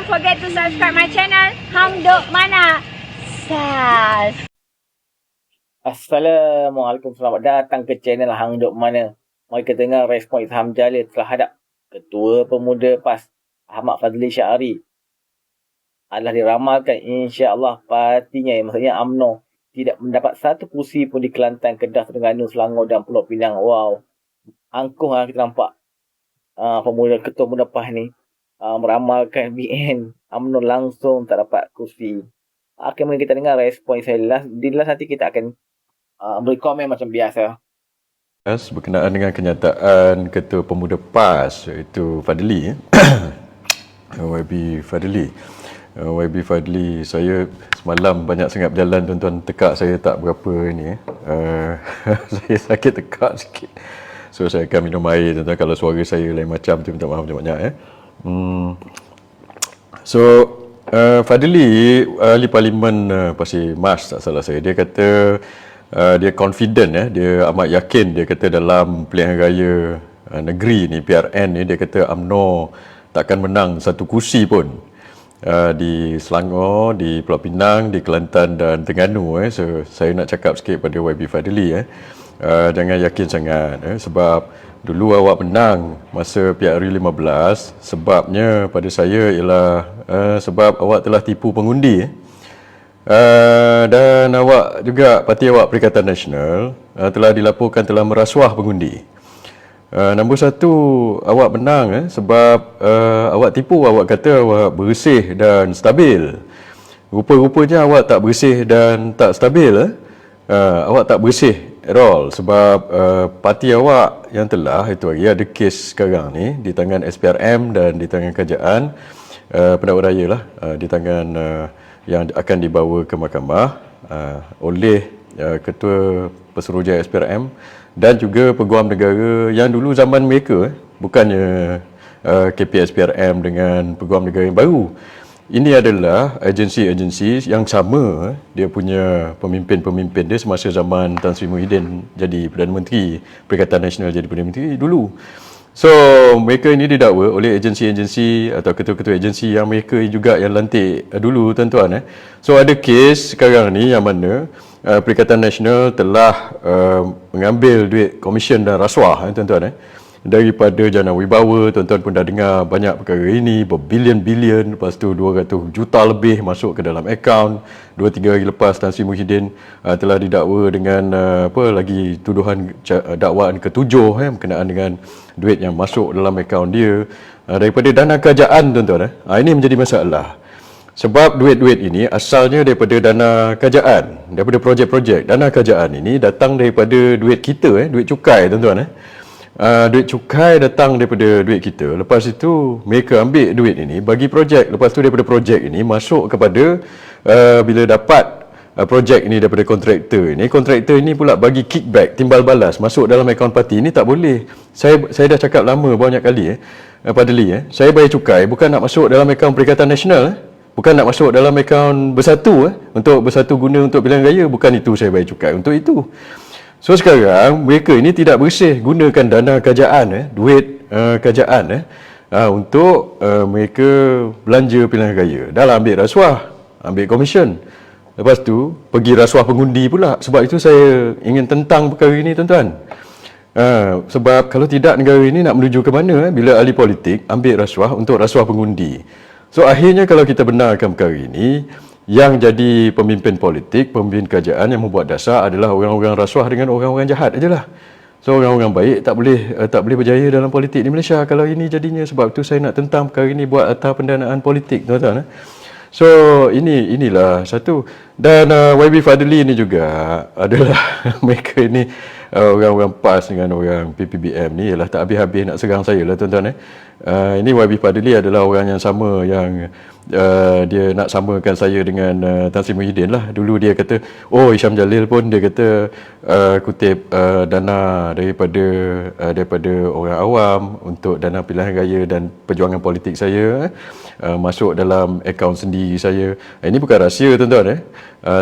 forget to subscribe my channel Hang Duk Mana. Sas. Assalamualaikum, selamat datang ke channel Hang Duk Mana. Mari kita dengar respon Ilham Jalil terhadap Ketua Pemuda PAS Ahmad Fazli Syahari. Adalah diramalkan insya-Allah partinya, maksudnya UMNO, tidak mendapat satu kursi pun di Kelantan, Kedah, Terengganu, Selangor dan Pulau Pinang. Wow, angkuh kita nampak Ketua Pemuda PAS ni meramalkan BN UMNO langsung tak dapat kursi. Mari kita dengar respon saya. Di last nanti kita akan beri komen macam biasa. Berkenaan dengan kenyataan Ketua Pemuda PAS iaitu Fadli YB Fadli. YB Fadli, saya semalam banyak sangat berjalan tuan-tuan, tekak saya tak berapa ni saya sakit tekak sikit. So saya akan minum air tuan-tuan, kalau suara saya lain macam tu minta maaf banyak-banyak So Fadli, ahli Parlimen Pasir Mas tak salah saya, dia kata dia confident, dia amat yakin, dia kata dalam pilihan raya negeri ni, PRN ni, dia kata UMNO takkan menang satu kursi pun di Selangor, di Pulau Pinang, di Kelantan dan Terengganu. So saya nak cakap sikit pada YB Fadli, jangan yakin sangat, sebab dulu awak menang masa PRU 15, sebabnya pada saya ialah sebab awak telah tipu pengundi, dan awak juga, parti awak Perikatan Nasional telah dilaporkan telah merasuah pengundi. Nombor satu, awak menang sebab awak tipu, awak kata awak bersih dan stabil. Rupa-rupanya awak tak bersih dan tak stabil. Awak tak bersih at all, sebab parti awak yang telah itu hari ada kes sekarang ni di tangan SPRM dan di tangan kerajaan pendakwa raya lah, di tangan yang akan dibawa ke mahkamah oleh Ketua Pesuruhjaya SPRM dan juga Peguam Negara yang dulu zaman mereka, bukannya KPSPRM dengan Peguam Negara yang baru. Ini adalah agensi-agensi yang sama, dia punya pemimpin-pemimpin dia semasa zaman Tan Sri Muhyiddin jadi Perdana Menteri, Perikatan Nasional jadi Perdana Menteri dulu. So, mereka ini didakwa oleh agensi-agensi atau ketua-ketua agensi yang mereka juga yang lantik dulu, tuan-tuan. So, ada kes sekarang ni yang mana Perikatan Nasional telah mengambil duit komisen dan rasuah, tuan-tuan. Daripada Jana Wibawa, tuan-tuan pun dah dengar banyak perkara ini, berbilion-bilion, lepas tu 200 juta lebih masuk ke dalam akaun. 2-3 hari lepas Tan Sri Muhyiddin telah didakwa dengan lagi tuduhan dakwaan ketujuh berkenaan dengan duit yang masuk dalam akaun dia daripada dana kerajaan, tuan-tuan. Ini menjadi masalah. Sebab duit-duit ini asalnya daripada dana kerajaan, daripada projek-projek. Dana kerajaan ini datang daripada duit kita, duit cukai, tuan-tuan. Duit cukai datang daripada duit kita. Lepas itu mereka ambil duit ini bagi projek. Lepas tu daripada projek ini masuk kepada bila dapat projek ini daripada kontraktor ini, kontraktor ini pula bagi kickback, timbal balas masuk dalam akaun parti. Ini tak boleh. Saya dah cakap lama banyak kali Fadli, saya bayar cukai bukan nak masuk dalam akaun Perikatan Nasional, bukan nak masuk dalam akaun Bersatu untuk Bersatu guna untuk pilihan raya. Bukan itu saya bayar cukai untuk itu. So sekarang mereka ini tidak bersih gunakan dana kerajaan, duit kerajaan untuk mereka belanja pilihan raya. Dah lah ambil rasuah, ambil komisen. Lepas tu pergi rasuah pengundi pula. Sebab itu saya ingin tentang perkara ini, tuan-tuan. Sebab kalau tidak, negara ini nak menuju ke mana bila ahli politik ambil rasuah untuk rasuah pengundi. So akhirnya kalau kita benarkan perkara ini, yang jadi pemimpin politik, pemimpin kerajaan yang membuat dasar adalah orang-orang rasuah dengan orang-orang jahat ajalah. So orang-orang baik tak boleh berjaya dalam politik di Malaysia kalau ini jadinya. Sebab tu saya nak tentang perkara ini buat atas pendanaan politik, tuan-tuan. So inilah satu. Dan YB Fadli ini juga adalah mereka ini orang-orang PAS dengan orang PPBM ni ialah tak habis-habis nak serang saya lah, tuan-tuan. Ini YB Fadli adalah orang yang sama yang dia nak samakan saya dengan Tan Sri Muhyiddin lah. Dulu dia kata, Hisham Jalil pun dia kata kutip dana daripada orang awam untuk dana pilihan raya dan perjuangan politik saya masuk dalam akaun sendiri saya. Ini bukan rahsia, tuan-tuan.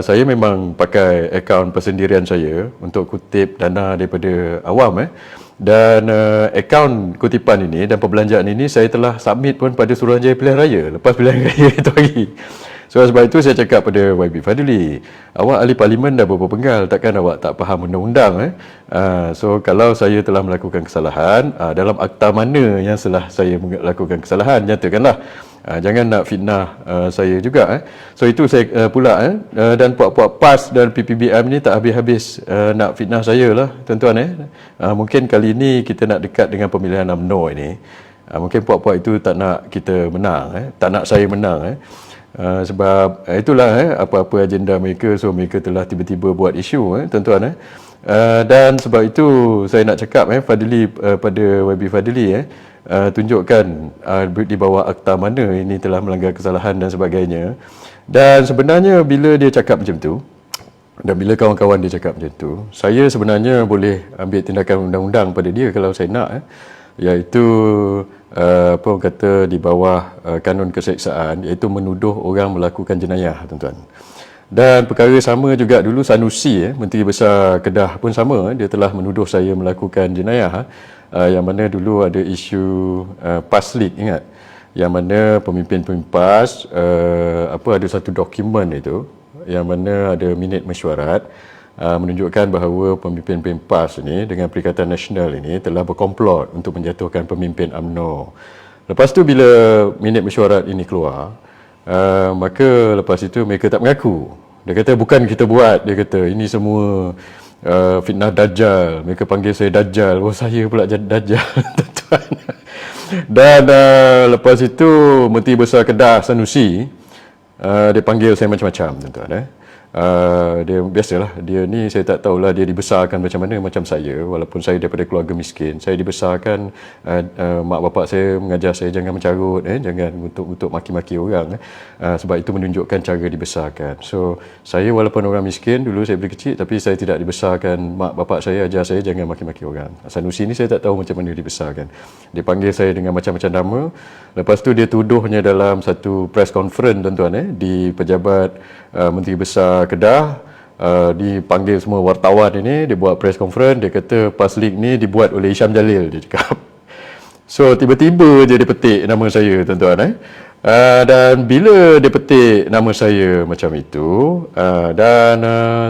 Saya memang pakai akaun persendirian saya untuk kutip dana daripada awam. Dan akaun kutipan ini dan perbelanjaan ini saya telah submit pun pada Suruhanjaya Pilihan Raya lepas pilihan raya itu hari. So sebab itu saya cakap pada YB Fadli, awak ahli parlimen dah berpenggal, takkan awak tak faham undang-undang. So kalau saya telah melakukan kesalahan, dalam akta mana yang saya melakukan kesalahan, nyatakanlah. Jangan nak fitnah saya juga. So itu saya pula dan puak-puak PAS dan PPBM ni tak habis-habis nak fitnah saya lah tuan-tuan. Mungkin kali ini kita nak dekat dengan pemilihan UMNO ini. Mungkin puak-puak itu tak nak kita menang, tak nak saya menang. Sebab itulah apa-apa agenda mereka, so mereka telah tiba-tiba buat isu tuan-tuan. Dan sebab itu saya nak cakap Fadli, pada YB Fadli tunjukkan di bawah akta mana ini telah melanggar kesalahan dan sebagainya. Dan sebenarnya bila dia cakap macam tu, dan bila kawan-kawan dia cakap macam tu, saya sebenarnya boleh ambil tindakan undang-undang pada dia kalau saya nak, iaitu apa orang kata di bawah kanun keseksaan, iaitu menuduh orang melakukan jenayah tuan-tuan. Dan perkara sama juga dulu Sanusi, Menteri Besar Kedah pun sama, dia telah menuduh saya melakukan jenayah, yang mana dulu ada isu PAS leak, ingat, yang mana pemimpin-pemimpin PAS ada satu dokumen itu yang mana ada minit mesyuarat menunjukkan bahawa pemimpin-pemimpin PAS ini dengan Perikatan Nasional ini telah berkomplot untuk menjatuhkan pemimpin UMNO. Lepas tu bila minit mesyuarat ini keluar, maka lepas itu mereka tak mengaku. Dia kata bukan kita buat, dia kata ini semua fitnah Dajjal. Mereka panggil saya Dajjal. Oh, saya pula jadi Dajjal tuan-tuan. Dan lepas itu Menteri Besar Kedah Sanusi dia panggil saya macam-macam tuan-tuan. Dia biasalah, dia ni saya tak tahulah dia dibesarkan macam mana, macam saya, walaupun saya daripada keluarga miskin, saya dibesarkan mak bapak saya mengajar saya jangan mencarut, jangan untuk maki-maki orang, sebab itu menunjukkan cara dibesarkan. So saya walaupun orang miskin dulu, saya beri kecil, tapi saya tidak dibesarkan, mak bapak saya ajar saya jangan maki-maki orang. Sanusi ni saya tak tahu macam mana dibesarkan. Dia panggil saya dengan macam-macam nama. Lepas tu dia tuduhnya dalam satu press conference tuan-tuan, di pejabat Menteri Besar Kedah, dipanggil semua wartawan ini, dia buat press conference, dia kata PAS leak ni dibuat oleh Hisham Jalil, dia cakap. So tiba-tiba je dia petik nama saya tuan-tuan. Dan bila dia petik nama saya macam itu, dan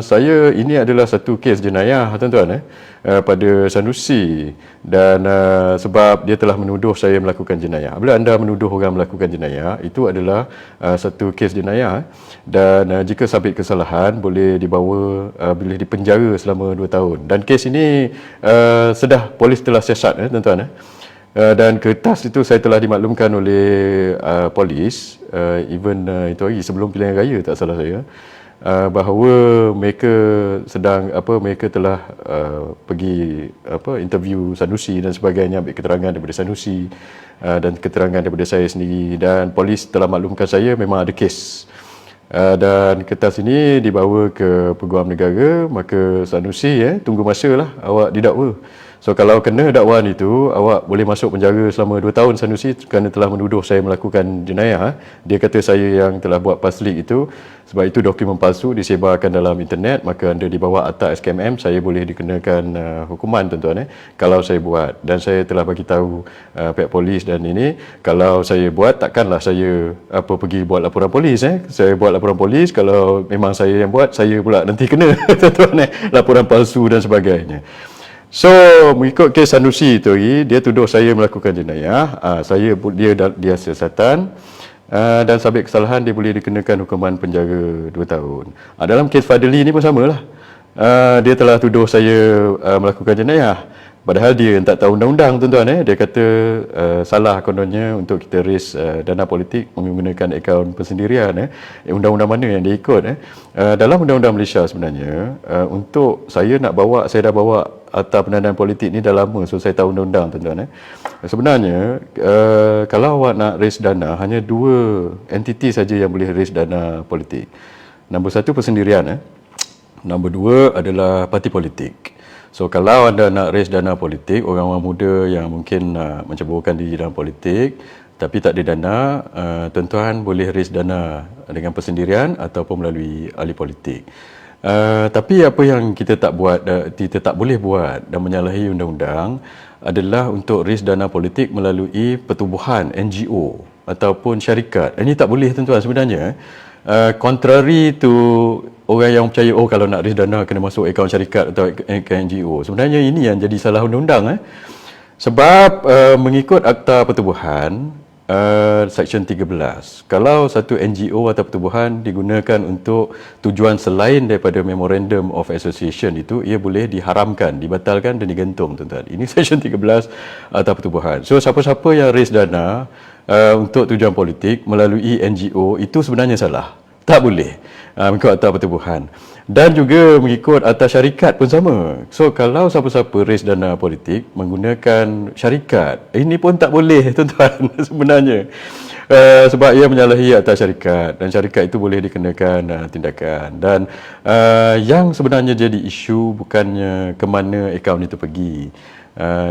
saya ini adalah satu kes jenayah tuan-tuan, pada Sanusi, dan sebab dia telah menuduh saya melakukan jenayah. Bila anda menuduh orang melakukan jenayah, itu adalah satu kes jenayah, dan jika sabit kesalahan boleh dibawa, boleh dipenjara selama 2 tahun. Dan kes ini polis telah siasat tuan-tuan. Dan kertas itu saya telah dimaklumkan oleh polis, even itu hari sebelum pilihan raya tak salah saya, bahawa mereka telah pergi interview Sanusi dan sebagainya, ambil keterangan daripada Sanusi dan keterangan daripada saya sendiri, dan polis telah maklumkan saya memang ada kes. Dan kertas ini dibawa ke Peguam Negara, maka Sanusi tunggu masa lah awak didakwa. So kalau kena dakwaan itu, awak boleh masuk penjara selama 2 tahun Sanusi, kerana telah menuduh saya melakukan jenayah. Dia kata saya yang telah buat PAS leak itu, sebab itu dokumen palsu disebarkan dalam internet, maka anda di bawah Akta SKMM, saya boleh dikenakan hukuman tuan-tuan kalau saya buat. Dan saya telah bagi tahu pihak polis dan ini, kalau saya buat takkanlah saya pergi buat laporan polis. Saya buat laporan polis, kalau memang saya yang buat, saya pula nanti kena tuan-tuan, laporan palsu dan sebagainya. So mengikut kes Sanusi itu, dia tuduh saya melakukan jenayah, dia siasatan, dan sabit kesalahan dia boleh dikenakan hukuman penjara 2 tahun. Dalam kes Fadli ni pun samalah, dia telah tuduh saya melakukan jenayah, padahal dia tak tahu undang-undang tuan-tuan. Dia kata salah kononnya untuk kita raise dana politik menggunakan akaun persendirian. Undang-undang mana yang dia ikut? Dalam undang-undang Malaysia sebenarnya, untuk saya dah bawa Akta Pendanaan Politik ni dah lama, so saya tahu undang-undang tuan-tuan. Sebenarnya kalau awak nak raise dana, hanya 2 entiti saja yang boleh raise dana politik. Nombor 1 persendirian, nombor 2 adalah parti politik. So kalau anda nak raise dana politik, orang-orang muda yang mungkin nak menceburkan diri dalam politik tapi tak ada dana, tuan-tuan boleh raise dana dengan persendirian ataupun melalui ahli politik. Tapi apa yang kita tak buat, kita tak boleh buat dan menyalahi undang-undang adalah untuk raise dana politik melalui pertubuhan NGO ataupun syarikat. Ini tak boleh tuan-tuan sebenarnya. Contrary to orang yang percaya kalau nak raise dana kena masuk akaun syarikat atau akaun NGO. Sebenarnya ini yang jadi salah undang-undang. Sebab mengikut Akta Pertubuhan Seksyen 13, kalau satu NGO atau pertubuhan digunakan untuk tujuan selain daripada Memorandum of Association itu, ia boleh diharamkan, dibatalkan dan digantung, tuan-tuan. Ini Seksyen 13 Akta Pertubuhan. So siapa-siapa yang raise dana untuk tujuan politik melalui NGO itu sebenarnya salah. Tak boleh mengikut Akta Pertubuhan. Dan juga mengikut Akta Syarikat pun sama. So kalau siapa-siapa raise dana politik menggunakan syarikat, ini pun tak boleh tuan-tuan sebenarnya. Sebab ia menyalahi Akta Syarikat dan syarikat itu boleh dikenakan tindakan. Dan yang sebenarnya jadi isu bukannya ke mana akaun itu pergi.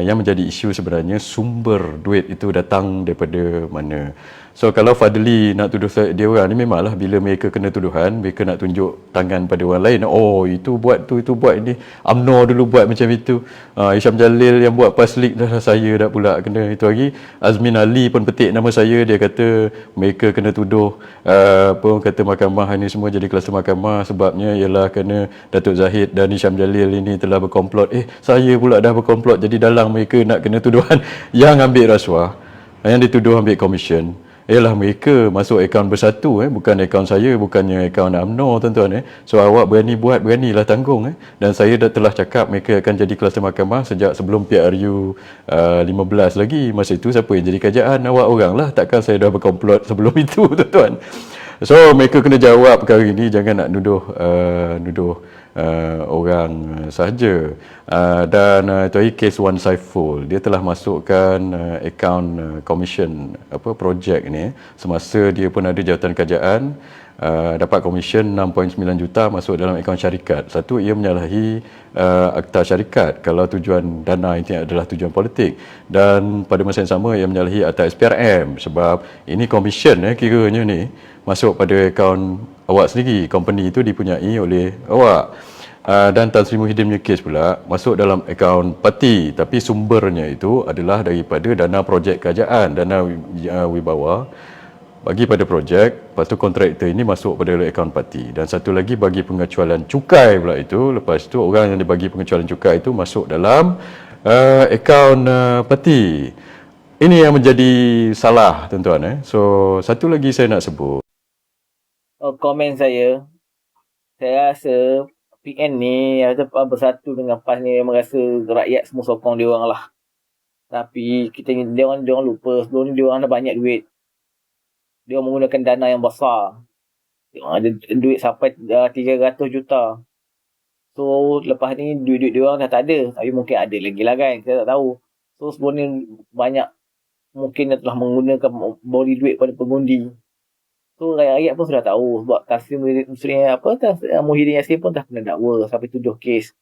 Yang menjadi isu sebenarnya sumber duit itu datang daripada mana. So kalau Fadli nak tuduh dia orang ni, memanglah bila mereka kena tuduhan, mereka nak tunjuk tangan pada orang lain. Oh, itu buat tu, itu buat ini. UMNO dulu buat macam itu. Hisham Jalil yang buat paslik dah, saya dah pula kena itu lagi. Azmin Ali pun petik nama saya, dia kata mereka kena tuduh apa kata mahkamah ini semua jadi kluster mahkamah sebabnya ialah kerana Datuk Zahid dan Hisham Jalil ini telah berkomplot. Saya pula dah berkomplot, jadi dalang mereka nak kena tuduhan yang ambil rasuah, yang dituduh ambil komisen. Ialah mereka masuk akaun bersatu, bukan akaun saya, bukannya akaun UMNO, tuan-tuan. So awak berani buat, beranilah tanggung. Dan saya dah telah cakap mereka akan jadi kluster mahkamah sejak sebelum PRU 15 lagi. Masa itu siapa yang jadi kerajaan? Awak orang lah. Takkan saya dah berkomplot sebelum itu, tuan-tuan. So mereka kena jawab perkara ini, jangan nak nuduh orang sahaja. Dan itu lagi kes Wan Saiful, dia telah masukkan akaun komisen projek ni semasa dia pun ada jawatan kerajaan, dapat komisen 6.9 juta masuk dalam akaun syarikat. Satu, ia menyalahi Akta Syarikat kalau tujuan dana ini adalah tujuan politik, dan pada masa yang sama ia menyalahi Akta SPRM sebab ini komisen kiranya ni masuk pada akaun awak sendiri, company itu dipunyai oleh awak. Dan Tan Sri Muhyiddin punya kes pula masuk dalam akaun parti, tapi sumbernya itu adalah daripada dana projek kerajaan, dana wibawa bagi pada projek. Lepas tu kontraktor ini masuk pada akaun parti, dan satu lagi bagi pengecualian cukai pula itu. Lepas tu orang yang dibagi pengecualian cukai itu masuk dalam akaun parti. Ini yang menjadi salah, tuan-tuan. So satu lagi saya nak sebut, komen saya rasa PN ni bersatu dengan PAS ni merasa rakyat semua sokong dia orang lah. Tapi dia orang lupa sebelum ni dia orang ada banyak duit. Dia orang menggunakan dana yang besar. Dia orang ada duit sampai 300 juta. So lepas ni duit-duit dia orang dah tak ada. Tapi mungkin ada lagi lah kan, saya tak tahu. So sebelum ni banyak mungkin dia telah menggunakan beri duit pada pengundi. So rakyat pun sudah tahu sebab Muhyiddin Yassin pun dah kena dakwa sampai 7 kes.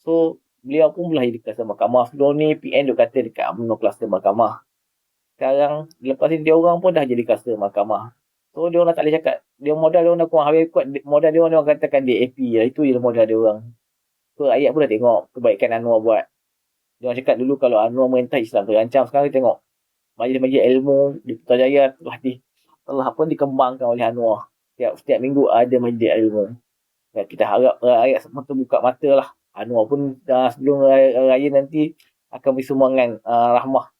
So beliau pun mulai di kluster mahkamah. Sebelum ni PN dia kata dekat UMNO kluster mahkamah. Sekarang lepas ni dia orang pun dah jadi kluster mahkamah. So dia orang tak boleh cakap. Dia modal dia orang dah kurang habis kuat. Modal dia orang katakan DAP lah. Itu je modal dia orang. So rakyat pun dah tengok kebaikan Anwar buat. Dia orang cakap dulu kalau Anwar merintah Islam terancam. Sekarang kita tengok majlis-majlis ilmu di Putrajaya telah pun dikembangkan oleh Anwar. Setiap minggu ada majlis ilmu. Dan kita harap rakyat semua buka mata lah. Anwar pun sebelum raya nanti akan beri sumbangan rahmah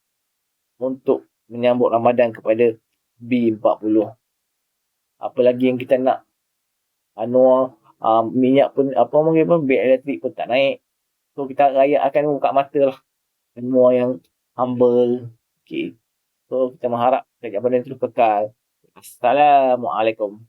untuk menyambut Ramadan kepada B40. Apa lagi yang kita nak? Anwar minyak pun bil elektrik pun tak naik. So kita rakyat akan buka mata lah. Anwar yang humble. Okay. So kita mengharap kerajaan badan terus kekal. Assalamualaikum.